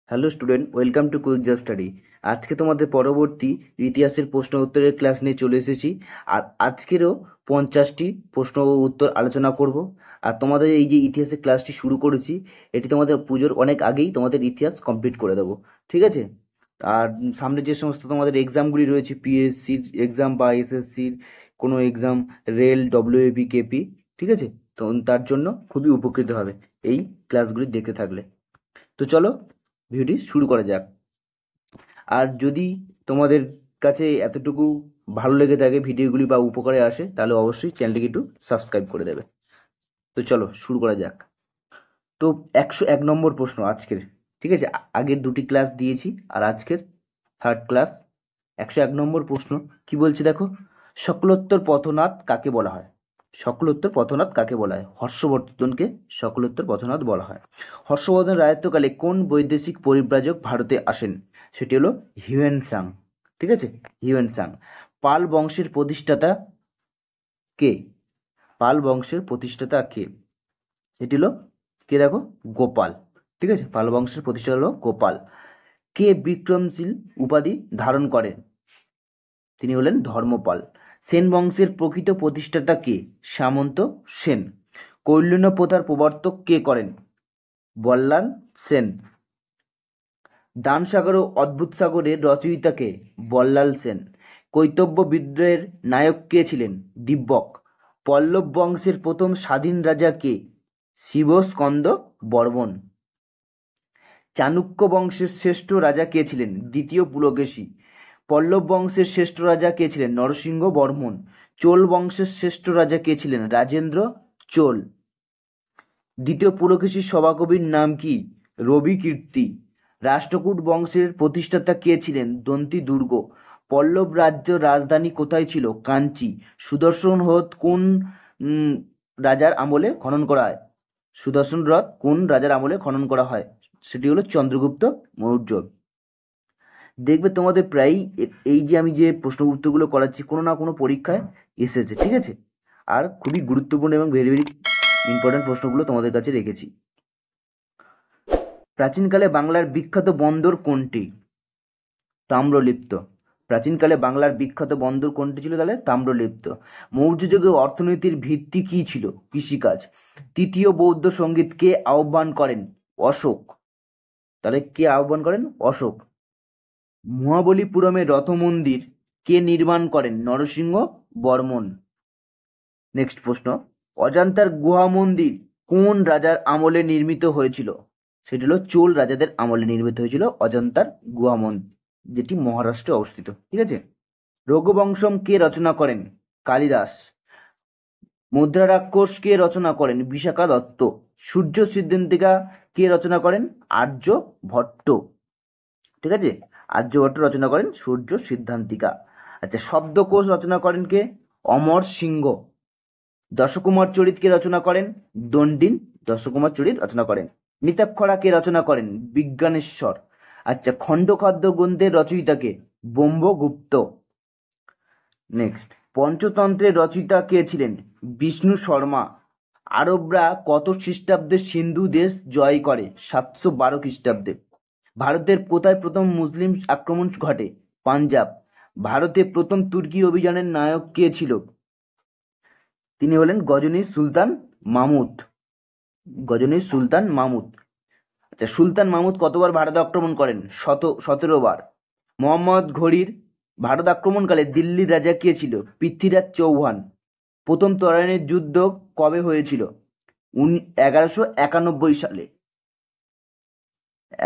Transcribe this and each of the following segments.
Hello student, welcome to quick job study. আজকে তোমাদের পরবর্তী ইতিহাসের প্রশ্ন উত্তরের ক্লাস নিয়ে চলে এসেছি। আর আজকেরও 50টি প্রশ্ন ও উত্তর আলোচনা করব। আর তোমাদের এই যে ইতিহাসের ক্লাসটি শুরু করেছি, এটি তোমাদের পুজোর অনেক আগেই তোমাদের ইতিহাস কমপ্লিট করে দেবো, ঠিক আছে? আর সামনে যে সমস্ত তোমাদের এক্সামগুলি রয়েছে, পিএসসির এক্সাম বা এসএসসির কোনো এক্সাম, রেল, ডব্লিউএপি, কেপি, ঠিক আছে? তো তার জন্য খুবই উপকৃত হবে এই ক্লাসগুলি দেখতে থাকলে। তো চলো ভিডিওটি শুরু করা যাক। আর যদি তোমাদের কাছে এতটুকু ভালো লেগে থাকে ভিডিওগুলি বা উপকারে আসে, তাহলে অবশ্যই চ্যানেলটিকে একটু সাবস্ক্রাইব করে দেবে। তো চলো শুরু করা যাক। তো 101 নম্বর প্রশ্ন আজকের, ঠিক আছে? আগের দুটি ক্লাস দিয়েছি আর আজকের থার্ড ক্লাস। 101 নম্বর প্রশ্ন কি বলছে দেখো। সকলোত্তর পথনাথ কাকে বলা হয়? সকলোত্তর পথনাথ কাকে বলা হয়? হর্ষবর্ধনকে সকলোত্তর পথনাথ বলা হয়। হর্ষবর্ধন রাজত্বকালে কোন বৈদেশিক পরিব্রাজক ভারতে আসেন? সেটি হলো হিউয়েন সাং, ঠিক আছে? Hiuen Tsang. পাল বংশের প্রতিষ্ঠাতা কে? পাল বংশের প্রতিষ্ঠাতা কে? এটি হলো কে দেখো, গোপাল, ঠিক আছে? পাল বংশের প্রতিষ্ঠাতা হলো গোপাল। কে বিক্রমশীল উপাধি ধারণ করেন? তিনি হলেন ধর্মপাল। সেন বংশের প্রকৃত প্রতিষ্ঠাতা কে? সামন্ত সেন। কৌলীন্য প্রথার প্রবর্তক কে করেন? বল্লাল সেন। দানসাগর ও অদ্ভুত সাগরের রচয়িতা কে? বল্লাল সেন। কৈতব্য বিদ্রোহের নায়ক কে ছিলেন? দিব্যক। পল্লব বংশের প্রথম স্বাধীন রাজা কে? শিবস্কন্দ বর্মন। চাণক্য বংশের শ্রেষ্ঠ রাজা কে ছিলেন? দ্বিতীয় পুলকেশী। পল্লব বংশের শ্রেষ্ঠ রাজা কে ছিলেন? নরসিংহ বর্মন। চোল বংশের শ্রেষ্ঠ রাজা কে ছিলেন? রাজেন্দ্র চোল। দ্বিতীয় পুলকেশীর সভাকবির নাম কি? রবি কীর্তি। রাষ্ট্রকূট বংশের প্রতিষ্ঠাতা কে ছিলেন? দন্তি দুর্গ। পল্লব রাজ্য রাজধানী কোথায় ছিল? কাঞ্চি। সুদর্শন হ্রদ কোন রাজার আমলে খনন করা হয়? সুদর্শন হ্রদ কোন রাজার আমলে খনন করা হয়? সেটি হলো চন্দ্রগুপ্ত মৌর্য। দেখবে তোমাদের প্রায়ই এই যে আমি যে প্রশ্ন উত্তরগুলো করাচ্ছি, কোনো না কোনো পরীক্ষায় এসেছে, ঠিক আছে? আর খুবই গুরুত্বপূর্ণ এবং ভেরি ভেরি ইম্পর্টেন্ট প্রশ্নগুলো তোমাদের কাছে রেখেছি। প্রাচীনকালে বাংলার বিখ্যাত বন্দর কোনটি? তাম্রলিপ্ত। প্রাচীনকালে বাংলার বিখ্যাত বন্দর কোনটি ছিল? তাহলে তাম্রলিপ্ত। মৌর্য যুগে অর্থনীতির ভিত্তি কি ছিল? কৃষিকাজ। তৃতীয় বৌদ্ধ সঙ্গীত কে আহ্বান করেন? অশোক। তাহলে কে আহ্বান করেন? অশোক। মহাবলীপুরমে রথ মন্দির কে নির্মাণ করেন? নরসিংহ বর্মন। নেক্সট প্রশ্ন, অজন্তার গুহা মন্দির কোন রাজার আমলে নির্মিত হয়েছিল? সেটি হলো চোল রাজাদের আমলে নির্মিত হয়েছিল অজন্তার গুহা মন্দির, যেটি মহারাষ্ট্রে অবস্থিত, ঠিক আছে? রঘুবংশম কে রচনা করেন? কালিদাস। মুদ্রা রাক্ষস কে রচনা করেন? বিশাখা দত্ত। সূর্য সিদ্ধান্তিকা কে রচনা করেন? আর্যভট্ট, ঠিক আছে? আর্যভট্ট রচনা করেন সূর্য সিদ্ধান্তিকা। আচ্ছা, শব্দকোষ রচনা করেন কে? অমর সিংহ। দশকুমার চরিত কে রচনা করেন? দণ্ডিন দশকুমার চরিত রচনা করেন। মিতাক্ষরা কে রচনা করেন? বিজ্ঞানেশ্বর। আচ্ছা, খণ্ডখাদ্য গ্রন্থের রচয়িতা কে? ব্রহ্মগুপ্ত। নেক্সট, পঞ্চতন্ত্রের রচয়িতা কে ছিলেন? বিষ্ণু শর্মা। আরবরা কত খ্রিস্টাব্দে সিন্ধু দেশ জয় করে? 712 খ্রিস্টাব্দে। ভারতের কোথায় প্রথম মুসলিম আক্রমণ ঘটে? পাঞ্জাব। ভারতে প্রথম তুর্কি অভিযানের নায়ক কে ছিল? তিনি হলেন গজনীর সুলতান মাহমুদ। গজনীর সুলতান মাহমুদ। আচ্ছা, সুলতান মাহমুদ কতবার ভারত আক্রমণ করেন? 17 বার। মোহাম্মদ ঘুরির ভারত আক্রমণকালে দিল্লির রাজা কে ছিল? পৃথ্বীরাজ চৌহান। প্রথম তরাইনের যুদ্ধ কবে হয়েছিল? 1191 সালে।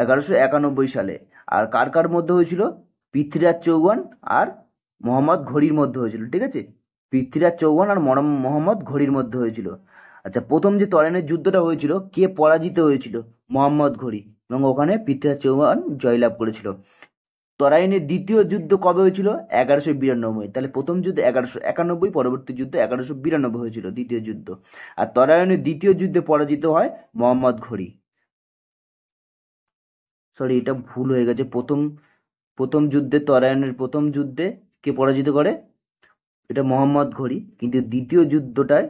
1191 সালে। আর কার কার মধ্যে হয়েছিল? পৃথ্বীরাজ চৌহান আর মোহাম্মদ ঘুরির মধ্যে হয়েছিল, ঠিক আছে? পৃথ্বীরাজ চৌহান আর মোহাম্মদ ঘুরির মধ্যে হয়েছিল। আচ্ছা, প্রথম যে তরাইনের যুদ্ধটা হয়েছিল, কে পরাজিত হয়েছিল? মোহাম্মদ ঘুরি, এবং ওখানে পৃথ্বীরাজ চৌহান জয়লাভ করেছিল। তরাইনের দ্বিতীয় যুদ্ধ কবে হয়েছিল? 1192। তাহলে প্রথম যুদ্ধ 1191, পরবর্তী যুদ্ধ 1192 হয়েছিল, দ্বিতীয় যুদ্ধ। আর তরাইনের দ্বিতীয় যুদ্ধে পরাজিত হয় মোহাম্মদ ঘুরি। সরি, এটা ভুল হয়ে গেছে। প্রথম প্রথম যুদ্ধে, তরাইনের প্রথম যুদ্ধে কে পরাজিত করে? এটা মোহাম্মদ ঘুরি। কিন্তু দ্বিতীয় যুদ্ধটায়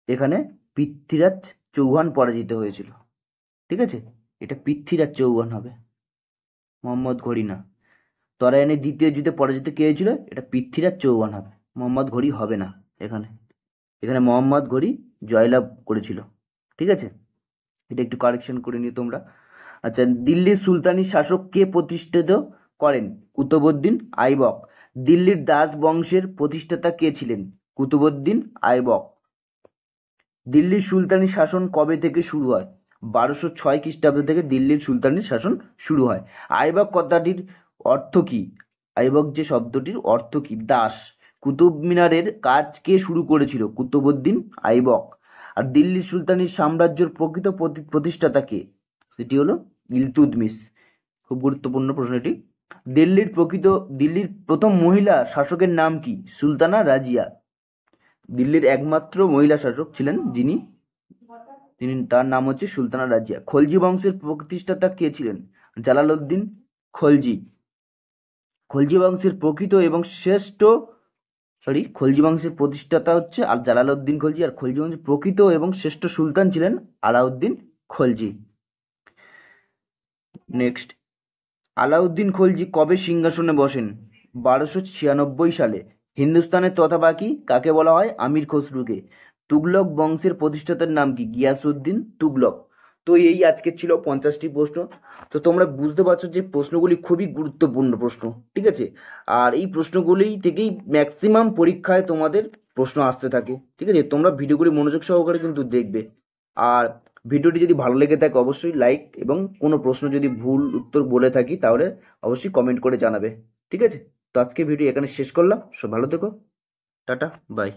এখানে পৃথ্বীরাজ চৌহান পরাজিত হয়েছিল, ঠিক আছে? এটা পৃথ্বীরাজ চৌহান হবে, মোহাম্মদ ঘড়ি না। তরাইনের দ্বিতীয় যুদ্ধে পরাজিত কে হয়েছিল? এটা পৃথ্বীরাজ চৌহান হবে, মোহাম্মদ ঘড়ি হবে না। এখানে এখানে মোহাম্মদ ঘড়ি জয়লাভ করেছিল। ঠিক আছে, এটা একটু কারেকশন করে নিও তোমরা। আচ্ছা, দিল্লির সুলতানি শাসক কে প্রতিষ্ঠিত করেন? কুতুবউদ্দিন আইবক। দিল্লির দাস বংশের প্রতিষ্ঠাতা কে ছিলেন? কুতুবউদ্দিন আইবক। দিল্লির সুলতানি শাসন কবে থেকে শুরু হয়? 1206 খ্রিস্টাব্দ থেকে দিল্লির সুলতানি শাসন শুরু হয়। আইবক কথাটির অর্থ কি? আইবক যে শব্দটির অর্থ কি? দাস। কুতুব মিনারের কাজ কে শুরু করেছিল? কুতুবউদ্দিন আইবক। আর দিল্লির সুলতানির সাম্রাজ্যের প্রকৃত প্রতিষ্ঠাতা কে? সেটি হলো ইলতুৎমিশ। খুব গুরুত্বপূর্ণ প্রশ্ন এটি। দিল্লির প্রথম মহিলা শাসকের নাম কি? সুলতানা রাজিয়া। দিল্লির একমাত্র মহিলা শাসক ছিলেন তার নাম হচ্ছে সুলতানা রাজিয়া। খলজি বংশের প্রতিষ্ঠাতা কে ছিলেন? জালালউদ্দিন খলজি। খলজি বংশের প্রতিষ্ঠাতা হচ্ছে আর জালালউদ্দিন খলজি, আর খলজি বংশের প্রকৃত এবং শ্রেষ্ঠ সুলতান ছিলেন আলাউদ্দিন খলজি। নেক্সট, আলাউদ্দিন খলজি কবে সিংহাসনে বসেন? 1296 সালে। হিন্দুস্তানের তথাবাকি কাকে বলা হয়? আমির খসরুকে। তুগলক বংশের প্রতিষ্ঠাতার নাম কি? গিয়াসউদ্দিন তুগলক। তো এই আজকে ছিল 50টি প্রশ্ন। তো তোমরা বুঝতে পারছো যে প্রশ্নগুলি খুবই গুরুত্বপূর্ণ প্রশ্ন। ঠিক আছে, আর এই প্রশ্নগুলি থেকেই ম্যাক্সিমাম পরীক্ষায় তোমাদের প্রশ্ন আসতে থাকে। ঠিক আছে, তোমরা ভিডিওগুলি মনোযোগ সহকারে কিন্তু দেখবে। আর ভিডিওটি যদি ভালো লেগে থাকে অবশ্যই লাইক, এবং কোনো প্রশ্ন যদি ভুল উত্তর বলে থাকি তাহলে অবশ্যই কমেন্ট করে জানাবে। ঠিক আছে, তো আজকে ভিডিও এখানে শেষ করলাম। সব ভালো থেকো, টাটা, বাই।